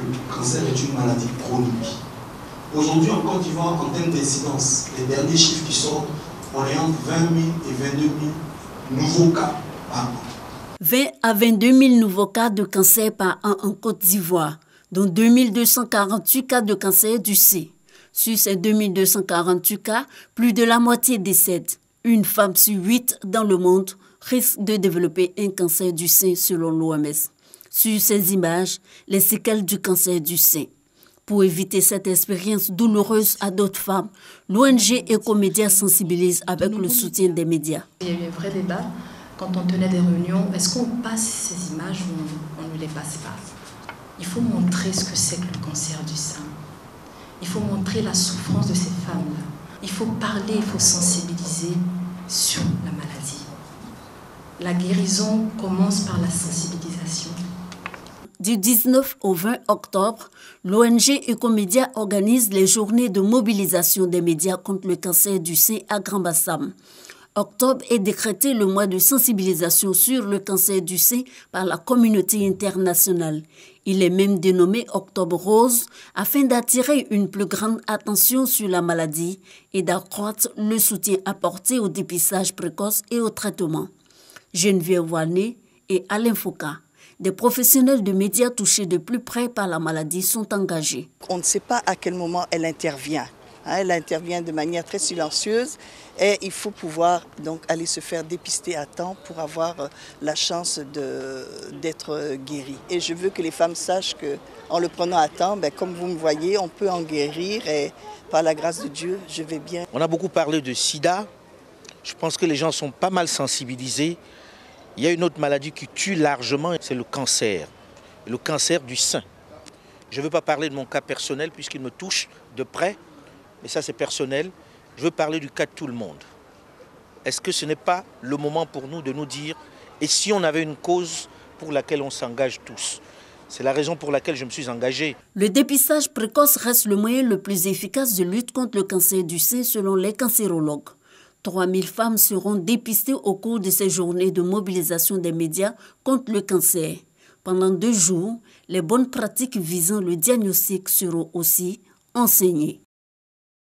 le cancer est une maladie chronique. Aujourd'hui en Côte d'Ivoire, en termes d'incidence, les derniers chiffres qui sortent, on est entre 20 000 et 22 000 nouveaux cas par an. 20 à 22 000 nouveaux cas de cancer par an en Côte d'Ivoire, dont 2248 cas de cancer du sein. Sur ces 2248 cas, plus de la moitié décède. Une femme sur 8 dans le monde risque de développer un cancer du sein selon l'OMS. Sur ces images, les séquelles du cancer du sein. Pour éviter cette expérience douloureuse à d'autres femmes, l'ONG Ecomédia sensibilise avec le soutien des médias. Il y a eu un vrai débat quand on tenait des réunions. Est-ce qu'on passe ces images ou on ne les passe pas? Il faut montrer ce que c'est que le cancer du sein. Il faut montrer la souffrance de ces femmes-là. Il faut parler, il faut sensibiliser sur la maladie. La guérison commence par la sensibilisation. Du 19 au 20 octobre, l'ONG Ecomédia organise les journées de mobilisation des médias contre le cancer du sein à Grand-Bassam. Octobre est décrété le mois de sensibilisation sur le cancer du sein par la communauté internationale. Il est même dénommé Octobre Rose afin d'attirer une plus grande attention sur la maladie et d'accroître le soutien apporté au dépistage précoce et au traitement. Geneviève Wané et Alain Foucault, des professionnels de médias touchés de plus près par la maladie, sont engagés. On ne sait pas à quel moment elle intervient. Elle intervient de manière très silencieuse et il faut pouvoir donc aller se faire dépister à temps pour avoir la chance d'être guérie. Et je veux que les femmes sachent qu'en le prenant à temps, comme vous me voyez, on peut en guérir et par la grâce de Dieu, je vais bien. On a beaucoup parlé de sida. Je pense que les gens sont pas mal sensibilisés. Il y a une autre maladie qui tue largement, c'est le cancer du sein. Je ne veux pas parler de mon cas personnel puisqu'il me touche de près. Mais ça c'est personnel, je veux parler du cas de tout le monde. Est-ce que ce n'est pas le moment pour nous de nous dire, et si on avait une cause pour laquelle on s'engage tous? C'est la raison pour laquelle je me suis engagé. Le dépistage précoce reste le moyen le plus efficace de lutte contre le cancer du sein selon les cancérologues. 3000 femmes seront dépistées au cours de ces journées de mobilisation des médias contre le cancer. Pendant 2 jours, les bonnes pratiques visant le diagnostic seront aussi enseignées.